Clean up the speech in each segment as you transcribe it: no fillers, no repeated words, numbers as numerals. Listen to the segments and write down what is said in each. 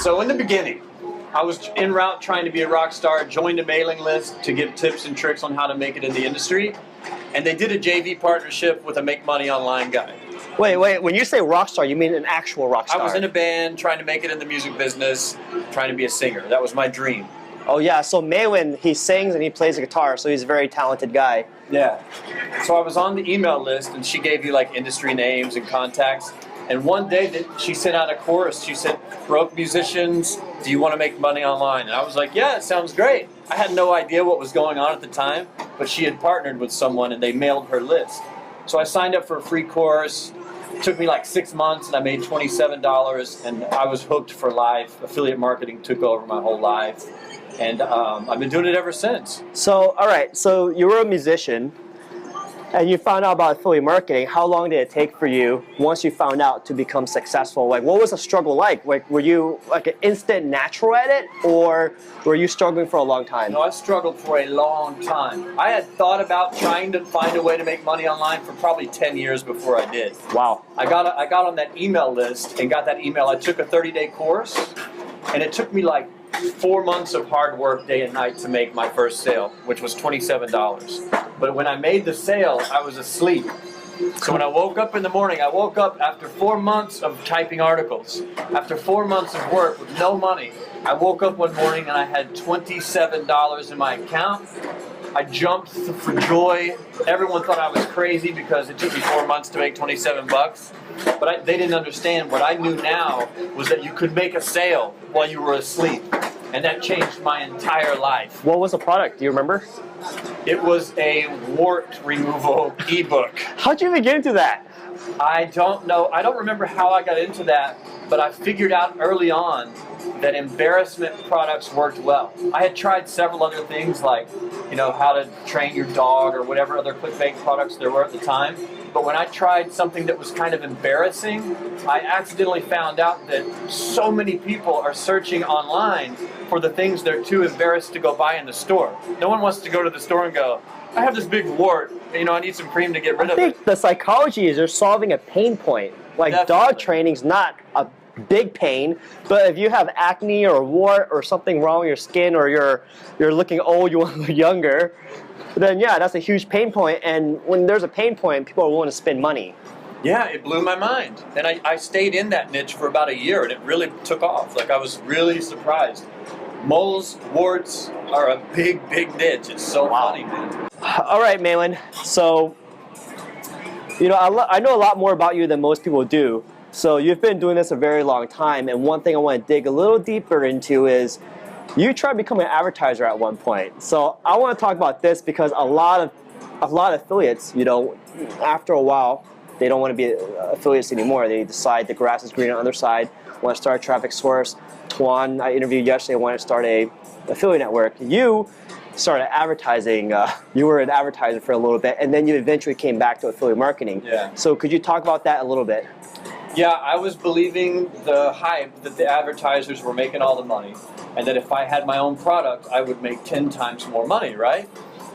So in the beginning, I was en route trying to be a rock star, joined a mailing list to give tips and tricks on how to make it in the industry. And they did a JV partnership with a Make Money Online guy. Wait, when you say rock star, you mean an actual rock star? I was in a band trying to make it in the music business, trying to be a singer. That was my dream. Oh yeah, so Malin, he sings and he plays the guitar, so he's a very talented guy. Yeah. So I was on the email list, and she gave you like industry names and contacts. And one day that she sent out a chorus. She said, "Broke musicians, do you want to make money online?" And I was like, "Yeah, it sounds great." I had no idea what was going on at the time, but she had partnered with someone and they mailed her list. So I signed up for a free course. It took me like 6 months and I made $27 and I was hooked for life. Affiliate marketing took over my whole life. And I've been doing it ever since. So, all right, so you were a musician and you found out about affiliate marketing. How long did it take for you once you found out to become successful? Like, what was the struggle like? Like, were you like an instant natural at it, or were you struggling for a long time? No, I struggled for a long time. I had thought about trying to find a way to make money online for probably 10 years before I did. Wow. I got on that email list and got that email. I took a 30-day course, and it took me like 4 months of hard work day and night to make my first sale, which was $27. But when I made the sale, I was asleep. So when I woke up in the morning, I woke up after 4 months of typing articles. After 4 months of work with no money, I woke up one morning and I had $27 in my account. I jumped for joy. Everyone thought I was crazy because it took me 4 months to make 27 bucks. But they didn't understand. What I knew now was that you could make a sale while you were asleep. And that changed my entire life. What was the product? Do you remember? It was a wart removal ebook. How'd you even get into that? I don't know. I don't remember how I got into that, but I figured out early on that embarrassment products worked well. I had tried several other things like, how to train your dog or whatever other clickbait products there were at the time. But when I tried something that was kind of embarrassing, I accidentally found out that so many people are searching online for the things they're too embarrassed to go buy in the store. No one wants to go to the store and go, "I have this big wart, I need some cream to get rid of it." I think the psychology is they're solving a pain point. Like Definitely. Dog training's not a big pain, but if you have acne or a wart or something wrong with your skin, or you're looking old, you want to look younger, then yeah, that's a huge pain point. And when there's a pain point, people are willing to spend money. Yeah, it blew my mind. And I stayed in that niche for about a year, and it really took off. Like, I was really surprised. Moles, warts are a big, big niche. It's so funny, man. All right, Malin. So, I know a lot more about you than most people do. So you've been doing this a very long time, and one thing I want to dig a little deeper into is you tried becoming an advertiser at one point. So I want to talk about this because a lot of affiliates, after a while, they don't want to be affiliates anymore. They decide the grass is green on the other side, want to start a traffic source. Tuan, I interviewed yesterday, wanted to start a affiliate network. You started advertising. You were an advertiser for a little bit, and then you eventually came back to affiliate marketing. Yeah. So could you talk about that a little bit? Yeah, I was believing the hype that the advertisers were making all the money, and that if I had my own product, I would make 10 times more money, right?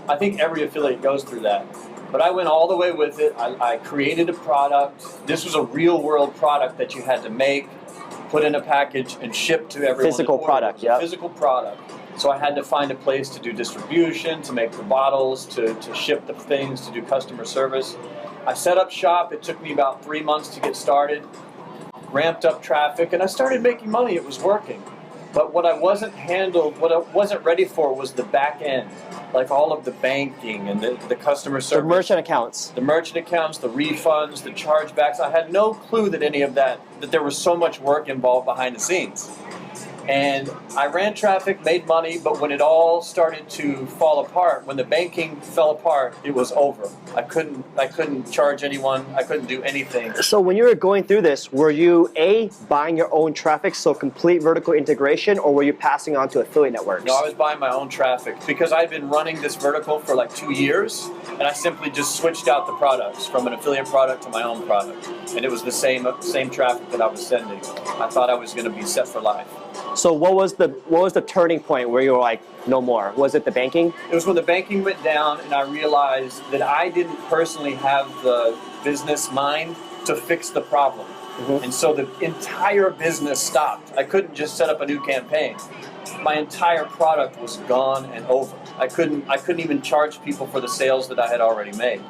I think every affiliate goes through that. But I went all the way with it. I created a product. This was a real-world product that you had to make, put in a package, and ship to everyone. Physical product, yeah. Physical product. So I had to find a place to do distribution, to make the bottles, to ship the things, to do customer service. I set up shop. It took me about 3 months to get started, ramped up traffic, and I started making money. It was working. But what I wasn't ready for was the back end, like all of the banking and the customer service. The merchant accounts. The merchant accounts, the refunds, the chargebacks. I had no clue that any of that there was so much work involved behind the scenes. And I ran traffic, made money, but when it all started to fall apart, when the banking fell apart, it was over. I couldn't charge anyone. I couldn't do anything. So when you were going through this, were you buying your own traffic, so complete vertical integration, or were you passing on to affiliate networks? No, I was buying my own traffic because I'd been running this vertical for like 2 years, and I simply just switched out the products from an affiliate product to my own product, and it was the same traffic that I was sending. I thought I was going to be set for life. So what was the turning point where you were like, no more? Was it the banking? It was when the banking went down and I realized that I didn't personally have the business mind to fix the problem. And so the entire business stopped. I couldn't just set up a new campaign. My entire product was gone and over. I couldn't even charge people for the sales that I had already made.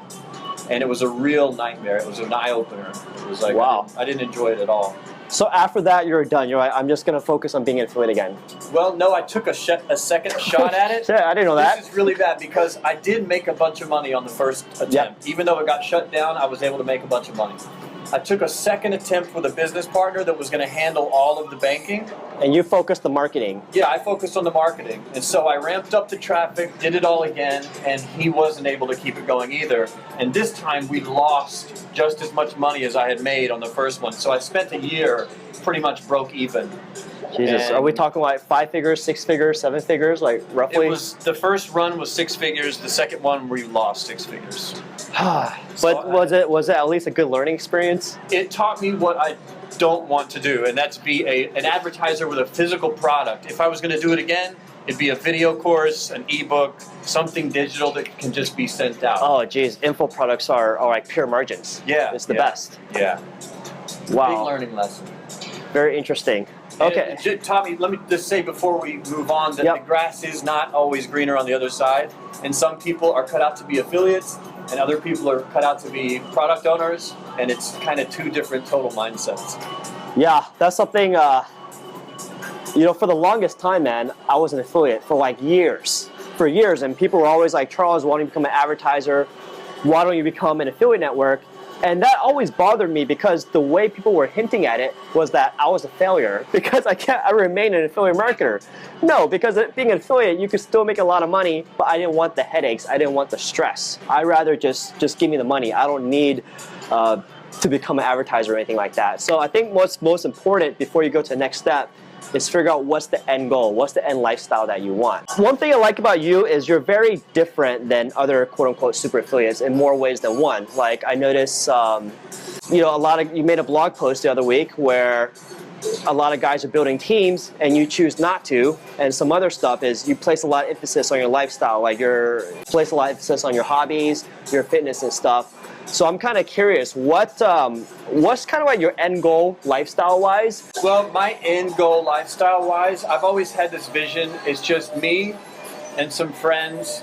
And it was a real nightmare. It was an eye-opener. It was like, wow. I didn't enjoy it at all. So after that, you're done. You're like, I'm just going to focus on being an affiliate again. Well, no, I took a second shot at it. Yeah, I didn't know that. This is really bad because I did make a bunch of money on the first attempt. Yep. Even though it got shut down, I was able to make a bunch of money. I took a second attempt with a business partner that was going to handle all of the banking. And you focused the marketing. Yeah, I focused on the marketing. And so I ramped up the traffic, did it all again, and he wasn't able to keep it going either. And this time we lost just as much money as I had made on the first one. So I spent a year pretty much broke even. Jesus, And are we talking like 5 figures, 6 figures, 7 figures, like roughly? It was, the first run was 6 figures, the second one we lost 6 figures. But was it at least a good learning experience? It taught me what I don't want to do, and that's be an advertiser with a physical product. If I was going to do it again, it'd be a video course, an ebook, something digital that can just be sent out. Oh, geez, info products are like pure margins. Yeah, it's the best. Yeah. Wow. Big learning lesson. Very interesting. Okay. It taught me, let me just say before we move on, that the grass is not always greener on the other side. And some people are cut out to be affiliates, and other people are cut out to be product owners, and it's kind of two different total mindsets. Yeah, that's something, you know, for the longest time, man, I was an affiliate for like years. For years, and people were always like, Charles, why don't you become an advertiser? Why don't you become an affiliate network? And that always bothered me because the way people were hinting at it was that I was a failure because I remain an affiliate marketer. No, because being an affiliate, you could still make a lot of money, but I didn't want the headaches. I didn't want the stress. I'd rather just give me the money. I don't need to become an advertiser or anything like that. So I think what's most important before you go to the next step is figure out what's the end goal, what's the end lifestyle that you want. One thing I like about you is you're very different than other quote-unquote super affiliates in more ways than one. Like I noticed, you know, you made a blog post the other week where a lot of guys are building teams and you choose not to, and some other stuff is you place a lot of emphasis on your lifestyle, like you place a lot of emphasis on your hobbies, your fitness and stuff. So I'm kind of curious, what's kind of like your end goal lifestyle-wise? Well, my end goal lifestyle-wise, I've always had this vision. It's just me and some friends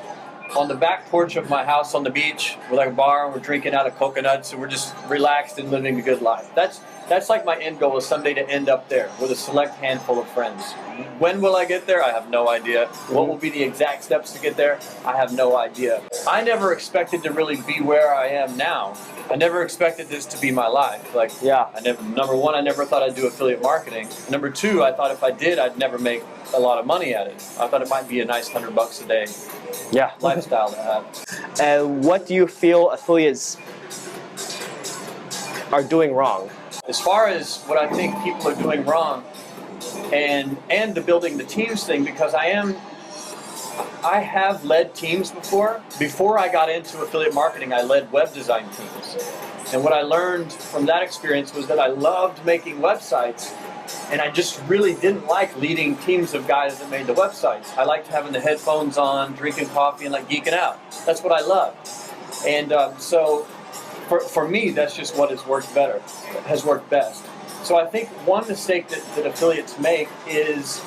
on the back porch of my house on the beach with like a bar, and we're drinking out of coconuts, and we're just relaxed and living a good life. That's like my end goal, is someday to end up there with a select handful of friends. When will I get there? I have no idea. What will be the exact steps to get there? I have no idea. I never expected to really be where I am now. I never expected this to be my life. Like, yeah. Number one, I never thought I'd do affiliate marketing. Number two, I thought if I did, I'd never make a lot of money at it. I thought it might be a nice $100 a day lifestyle to have. And what do you feel affiliates are doing wrong? As far as what I think people are doing wrong, and the building the teams thing, because I have led teams before. Before I got into affiliate marketing, I led web design teams. And what I learned from that experience was that I loved making websites, and I just really didn't like leading teams of guys that made the websites. I liked having the headphones on, drinking coffee, and like geeking out. That's what I loved. And so for me, that's just what has worked best. So I think one mistake that affiliates make is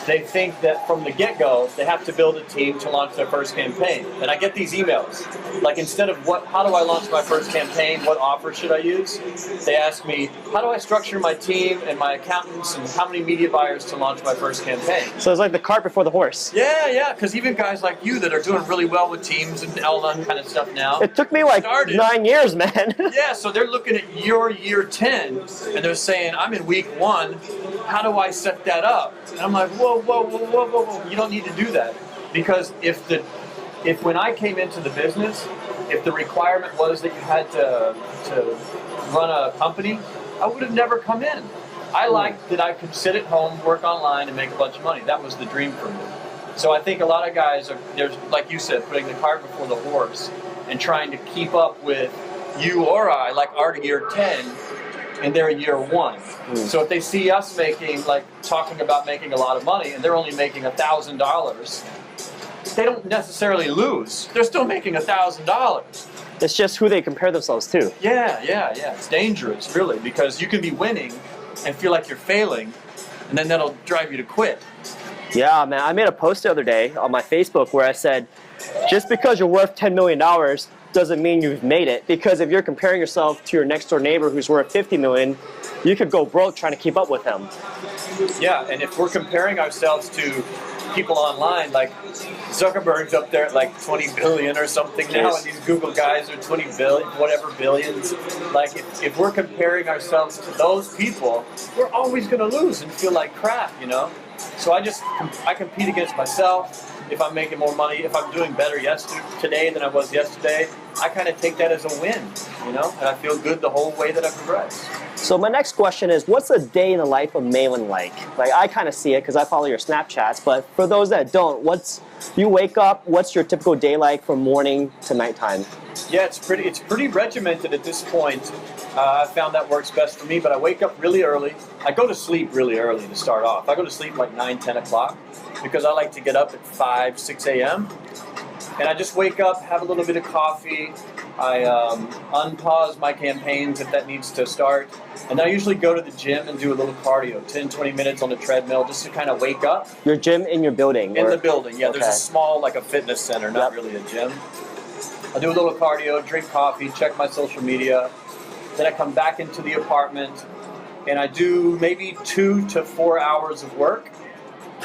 they think that from the get-go, they have to build a team to launch their first campaign. And I get these emails. Like, instead of how do I launch my first campaign, what offer should I use? They ask me, how do I structure my team and my accountants and how many media buyers to launch my first campaign? So it's like the cart before the horse. Yeah, because even guys like you that are doing really well with teams and all that kind of stuff now. It took me like 9 years, man. Yeah, so they're looking at your year 10 and they're saying, I'm in week 1. How do I set that up? And I'm like, whoa. You don't need to do that. Because if when I came into the business, if the requirement was that you had to run a company, I would have never come in. I liked that I could sit at home, work online, and make a bunch of money. That was the dream for me. So I think a lot of guys are, like you said, putting the cart before the horse and trying to keep up with you or I, like our year 10, and they're in year 1. So if they see us talking about making a lot of money, and they're only making $1,000, they don't necessarily lose. They're still making $1,000. It's just who they compare themselves to. Yeah. It's dangerous, really, because you can be winning and feel like you're failing, and then that'll drive you to quit. Yeah, man. I made a post the other day on my Facebook where I said, just because you're worth $10 million doesn't mean you've made it. Because if you're comparing yourself to your next door neighbor who's worth $50 million, you could go broke trying to keep up with him. Yeah, and if we're comparing ourselves to people online, like Zuckerberg's up there at like 20 billion or something now, and these Google guys are 20 billion, whatever billions. Like if we're comparing ourselves to those people, we're always going to lose and feel like crap, you know? So I compete against myself. If I'm making more money, if I'm doing better today than I was yesterday, I kind of take that as a win, you know? And I feel good the whole way that I progress. So my next question is, what's a day in the life of Malan like? Like, I kind of see it because I follow your Snapchats, but for those that don't, you wake up, what's your typical day like from morning to nighttime? Yeah, it's pretty regimented at this point. I found that works best for me, but I wake up really early. I go to sleep really early to start off. I go to sleep like 9, 10 o'clock because I like to get up at 5, 6 a.m. And I just wake up, have a little bit of coffee. I unpause my campaigns if that needs to start. And then I usually go to the gym and do a little cardio, 10, 20 minutes on the treadmill just to kind of wake up. Your gym in your building? In the building, yeah. Okay. There's a small, like a fitness center, not really a gym. I do a little cardio, drink coffee, check my social media. Then I come back into the apartment and I do maybe 2 to 4 hours of work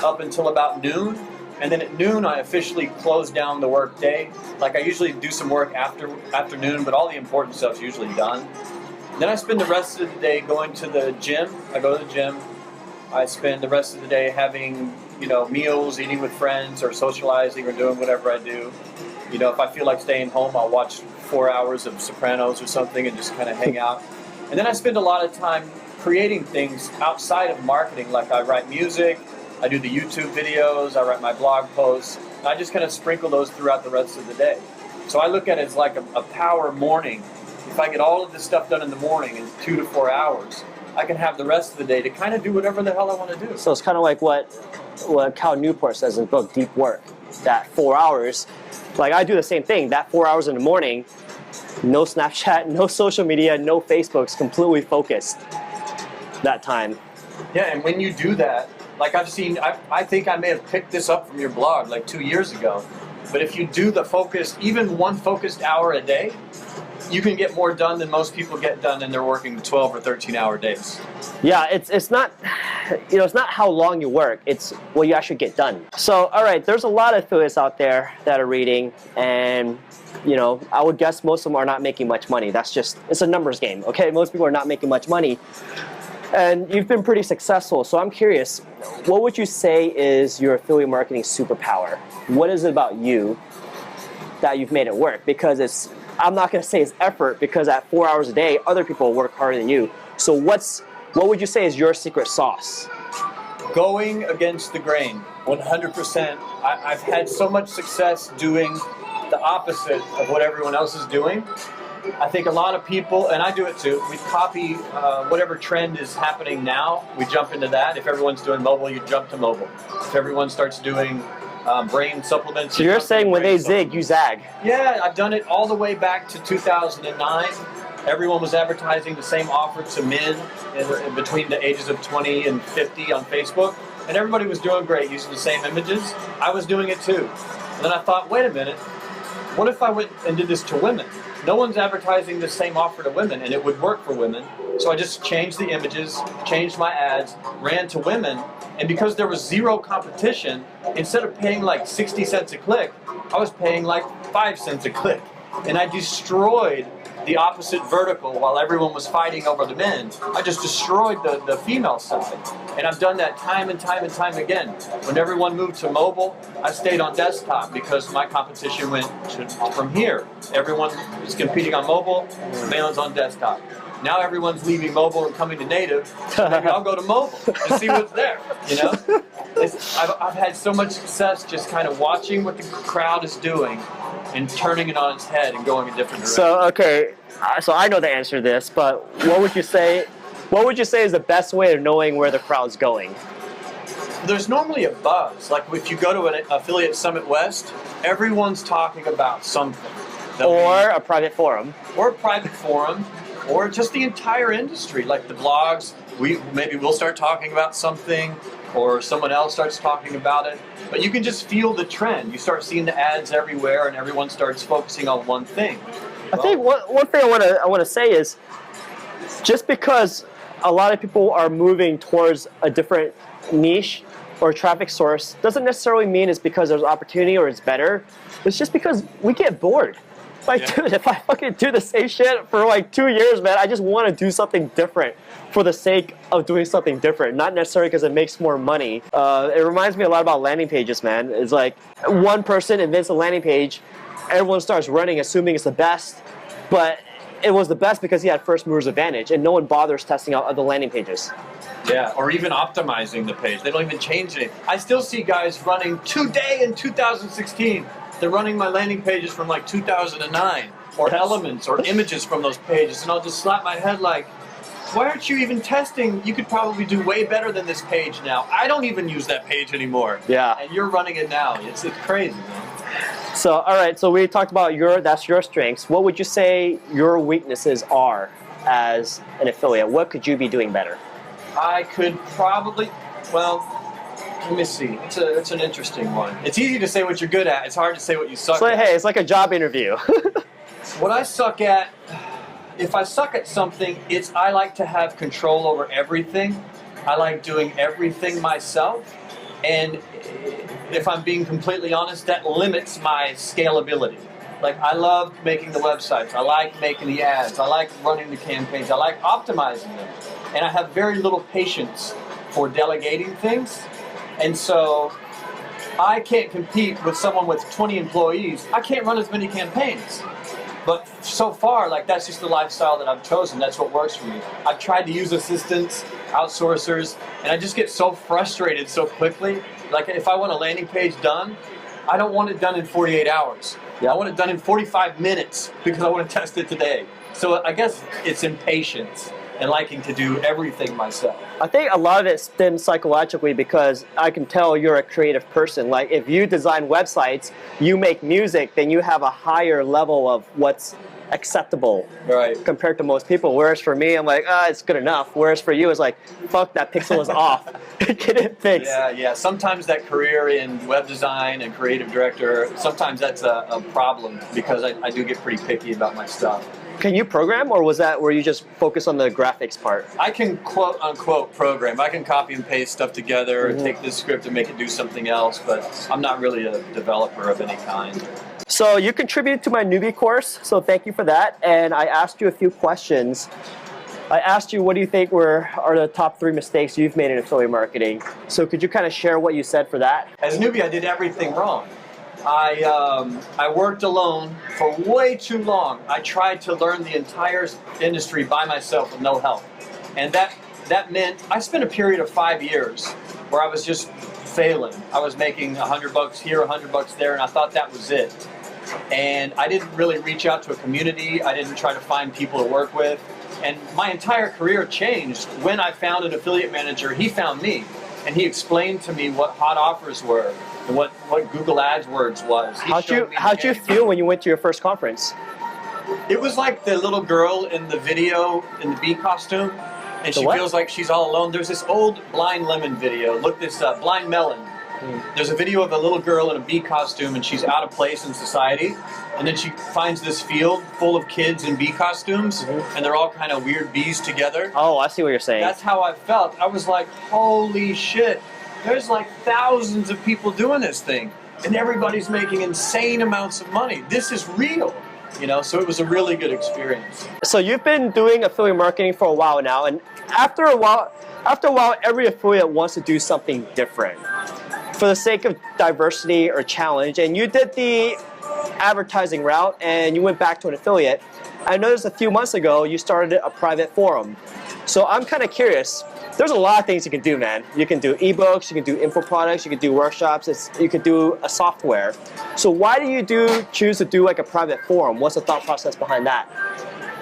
up until about noon. And then at noon, I officially close down the work day. Like I usually do some work afternoon, but all the important stuff's usually done. Then I spend the rest of the day going to the gym. I go to the gym. I spend the rest of the day having, meals, eating with friends, or socializing, or doing whatever I do. If I feel like staying home, I'll watch 4 hours of Sopranos or something and just kind of hang out. And then I spend a lot of time creating things outside of marketing, like I write music, I do the YouTube videos, I write my blog posts, and I just kind of sprinkle those throughout the rest of the day. So I look at it as like a power morning. If I get all of this stuff done in the morning in 2 to 4 hours, I can have the rest of the day to kind of do whatever the hell I want to do. So it's kind of like what Cal Newport says in his book, Deep Work, that 4 hours. Like I do the same thing, that 4 hours in the morning, no Snapchat, no social media, no Facebook's completely focused that time. Yeah, and when you do that, like I think I may have picked this up from your blog like 2 years ago, but if you do the even one focused hour a day, you can get more done than most people get done in their working 12 or 13-hour days. Yeah, it's not, it's not how long you work, it's what you actually get done. So, all right, there's a lot of affiliates out there that are reading, and I would guess most of them are not making much money. It's a numbers game, okay? Most people are not making much money. And you've been pretty successful, so I'm curious, what would you say is your affiliate marketing superpower? What is it about you that you've made it work? Because I'm not going to say it's effort, because at 4 hours a day, other people work harder than you. So what would you say is your secret sauce? Going against the grain, 100%. I've had so much success doing the opposite of what everyone else is doing. I think a lot of people, and I do it too, we copy whatever trend is happening now, we jump into that. If everyone's doing mobile, you jump to mobile. If everyone starts doing brain supplements... So you're saying when they zig, you zag? Yeah, I've done it all the way back to 2009. Everyone was advertising the same offer to men in between the ages of 20 and 50 on Facebook, and everybody was doing great using the same images. I was doing it too. And then I thought, wait a minute, what if I went and did this to women? No one's advertising the same offer to women, and it would work for women. So I just changed the images, changed my ads, ran to women, and because there was zero competition, instead of paying like 60 cents a click, I was paying like 5 cents a click. And I destroyed the opposite vertical while everyone was fighting over the men. I just destroyed the female side. And I've done that time and time and time again. When everyone moved to mobile, I stayed on desktop because my competition went from here. Everyone is competing on mobile, Malan's on desktop. Now everyone's leaving mobile and coming to native, so maybe I'll go to mobile and see what's there, I've had so much success just kind of watching what the crowd is doing and turning it on its head and going a different direction. So, okay, so I know the answer to this, but what would you say is the best way of knowing where the crowd's going? There's normally a buzz. Like if you go to an affiliate Summit West, everyone's talking about something. Or a private forum. Or a private forum, or just the entire industry, like the blogs. Maybe we'll start talking about something, or someone else starts talking about it. But you can just feel the trend. You start seeing the ads everywhere, and everyone starts focusing on one thing. I think one thing I want to say is, just because a lot of people are moving towards a different niche or traffic source doesn't necessarily mean it's because there's opportunity or it's better. It's just because we get bored. Like, dude, if I fucking do the same shit for like 2 years, man, I just want to do something different for the sake of doing something different, not necessarily because it makes more money. It reminds me a lot about landing pages, man. It's like one person invents a landing page, everyone starts running assuming it's the best, but it was the best because he had first mover's advantage, and no one bothers testing out other landing pages. Yeah, or even optimizing the page. They don't even change it. I still see guys running today in 2016. They're running my landing pages from like 2009, or elements or images from those pages, and I'll just slap my head like, why aren't you even testing? You could probably do way better than this page now. I don't even use that page anymore. Yeah. And you're running it now. It's crazy, man. So, all right, so we talked about that's your strengths. What would you say your weaknesses are as an affiliate? What could you be doing better? I could probably, well, let me see. It's an interesting one. It's easy to say what you're good at. It's hard to say what you suck at. Hey, it's like a job interview. What I suck at, if I suck at something, I like to have control over everything. I like doing everything myself. And if I'm being completely honest, that limits my scalability. Like, I love making the websites. I like making the ads. I like running the campaigns. I like optimizing them. And I have very little patience for delegating things. And so I can't compete with someone with 20 employees. I can't run as many campaigns. But so far, like, that's just the lifestyle that I've chosen. That's what works for me. I've tried to use assistants, outsourcers, and I just get so frustrated so quickly. Like, if I want a landing page done, I don't want it done in 48 hours. I want it done in 45 minutes because I want to test it today. So I guess it's impatience and liking to do everything myself. I think a lot of it stems psychologically because I can tell you're a creative person. Like, if you design websites, you make music, then you have a higher level of what's acceptable compared to most people. Whereas for me, I'm like, it's good enough. Whereas for you, it's like, fuck, that pixel is off. Get it fixed. Yeah. Sometimes that career in web design and creative director, sometimes that's a problem because I do get pretty picky about my stuff. Can you program, or were you just focused on the graphics part? I can quote unquote program. I can copy and paste stuff together, take this script and make it do something else, but I'm not really a developer of any kind. So you contributed to my newbie course, so thank you for that. And I asked you a few questions. I asked you, what do you think are the top 3 mistakes you've made in affiliate marketing? So could you kind of share what you said for that? As a newbie, I did everything wrong. I worked alone for way too long. I tried to learn the entire industry by myself with no help. And that meant I spent a period of 5 years where I was just failing. I was making $100 here, $100 there, and I thought that was it. And I didn't really reach out to a community. I didn't try to find people to work with. And my entire career changed when I found an affiliate manager. He found me, and he explained to me what hot offers were and what Google AdWords was. How'd you feel when you went to your first conference? It was like the little girl in the video in the bee costume, and she feels like she's all alone. There's this old Blind Lemon video. Look this up, Blind Melon. There's a video of a little girl in a bee costume, and she's out of place in society. And then she finds this field full of kids in bee costumes, and they're all kind of weird bees together. Oh, I see what you're saying. That's how I felt. I was like, holy shit. There's like thousands of people doing this thing, and everybody's making insane amounts of money. This is real. So it was a really good experience. So you've been doing affiliate marketing for a while now, and after a while, every affiliate wants to do something different for the sake of diversity or challenge. And you did the advertising route, and you went back to an affiliate. I noticed a few months ago you started a private forum. So I'm kind of curious. There's a lot of things you can do, man. You can do ebooks, you can do info products, you can do workshops, you can do a software. So why do you choose to do like a private forum? What's the thought process behind that?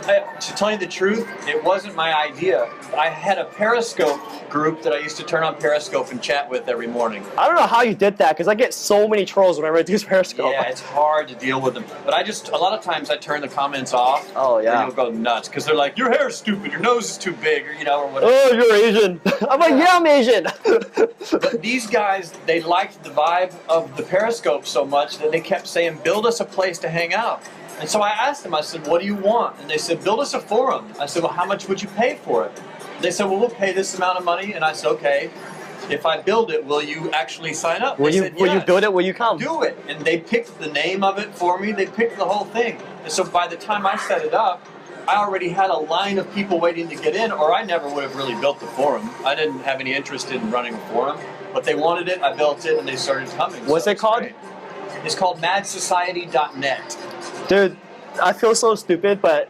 To tell you the truth, it wasn't my idea. I had a Periscope group that I used to turn on Periscope and chat with every morning. I don't know how you did that because I get so many trolls whenever I do Periscope. Yeah, it's hard to deal with them. But a lot of times I turn the comments off. Oh, yeah. And you'll go nuts because they're like, your hair's stupid, your nose is too big, or or whatever. Oh, you're Asian. I'm like, yeah, I'm Asian. But these guys, they liked the vibe of the Periscope so much that they kept saying, build us a place to hang out. And so I asked them, I said, what do you want? And they said, build us a forum. I said, well, how much would you pay for it? They said, well, we'll pay this amount of money. And I said, okay, if I build it, will you actually sign up? Will you build it? Will you come? Do it. And they picked the name of it for me. They picked the whole thing. And so by the time I set it up, I already had a line of people waiting to get in, or I never would have really built the forum. I didn't have any interest in running a forum, but they wanted it, I built it, and they started coming. What's it called? Great. It's called madsociety.net. Dude, I feel so stupid, but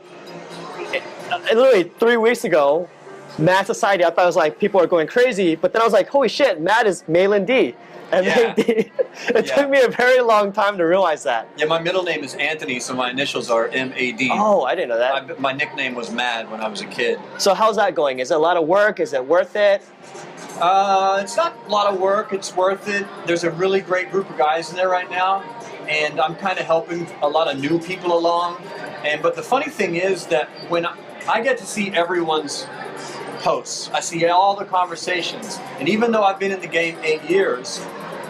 literally 3 weeks ago, Mad Society, I thought it was like people are going crazy, but then I was like, holy shit, Mad is Malan D. M-A-D. It took me a very long time to realize that. Yeah, my middle name is Anthony, so my initials are M-A-D. Oh, I didn't know that. My nickname was Mad when I was a kid. So how's that going? Is it a lot of work? Is it worth it? It's not a lot of work. It's worth it. There's a really great group of guys in there right now, and I'm kind of helping a lot of new people along. But the funny thing is that when I get to see everyone's posts, I see all the conversations, and even though I've been in the game 8 years,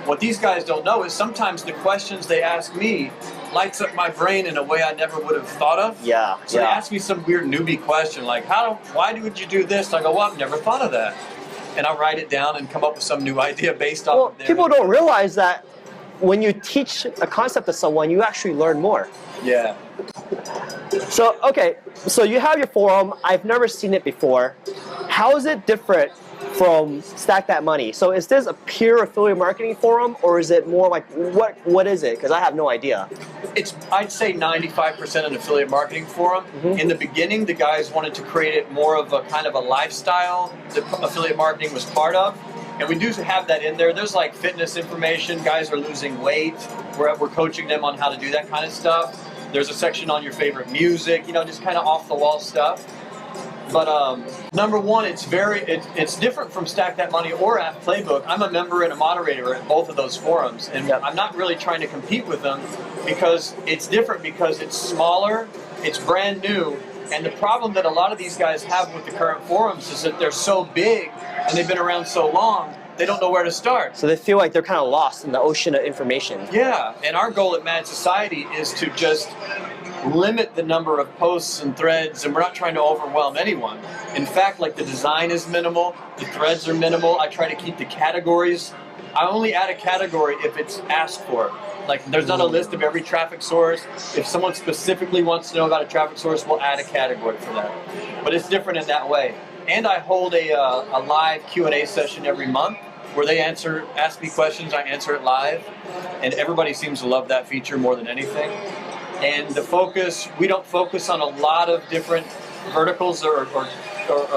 what these guys don't know is sometimes the questions they ask me lights up my brain in a way I never would have thought of. Yeah. So they ask me some weird newbie question like, why would you do this? And I go, well, I've never thought of that. And I write it down and come up with some new idea based off of their people don't realize that when you teach a concept to someone, you actually learn more. Yeah. So, okay, so you have your forum. I've never seen it before. How is it different from Stack That Money? So is this a pure affiliate marketing forum, or is it more like, what is it? Because I have no idea. I'd say 95% an affiliate marketing forum. Mm-hmm. In the beginning, the guys wanted to create it more of a kind of a lifestyle that affiliate marketing was part of. And we do have that in there. There's like fitness information. Guys are losing weight. We're coaching them on how to do that kind of stuff. There's a section on your favorite music, just kind of off the wall stuff. But number one, it's different from Stack That Money or App Playbook. I'm a member and a moderator at both of those forums, and I'm not really trying to compete with them because it's different because it's smaller, it's brand new, and the problem that a lot of these guys have with the current forums is that they're so big and they've been around so long, they don't know where to start. So they feel like they're kind of lost in the ocean of information. Yeah, and our goal at Mad Society is to just limit the number of posts and threads, and we're not trying to overwhelm anyone. In fact, like the design is minimal, the threads are minimal. I try to keep the categories. I only add a category if it's asked for. Like there's not a list of every traffic source. If someone specifically wants to know about a traffic source, we'll add a category for that. But it's different in that way. And I hold a live Q&A session every month where they ask me questions, I answer it live, and everybody seems to love that feature more than anything. And we don't focus on a lot of different verticals or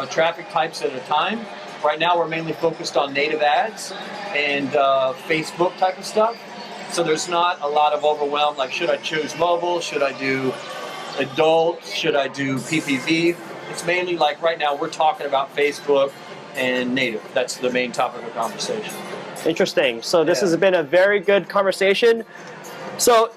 traffic types at a time. Right now we're mainly focused on native ads and Facebook type of stuff. So there's not a lot of overwhelm, like should I choose mobile, should I do adult, should I do PPV? It's mainly like right now we're talking about Facebook and native. That's the main topic of conversation. Interesting. So this has been a very good conversation. So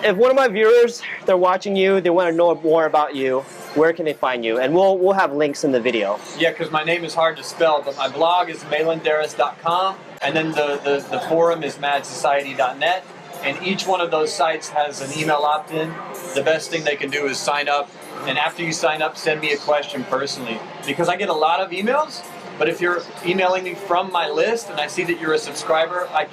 if one of my viewers, they're watching you, they want to know more about you, where can they find you? And we'll have links in the video. Yeah, because my name is hard to spell, but my blog is malandarras.com, and then the forum is madsociety.net, and each one of those sites has an email opt-in. The best thing they can do is sign up, and after you sign up, send me a question personally, because I get a lot of emails, but if you're emailing me from my list and I see that you're a subscriber, I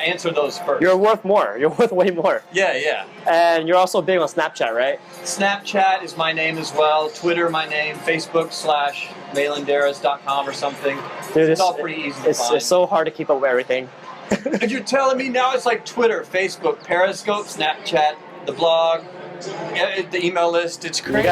answer those first. You're worth more. You're worth way more. Yeah. And you're also big on Snapchat, right? Snapchat is my name as well. Twitter, my name. Facebook/malandarras.com or something. Dude, it's all pretty easy to find. It's so hard to keep up with everything. And you're telling me now it's like Twitter, Facebook, Periscope, Snapchat, the blog, the email list. It's crazy.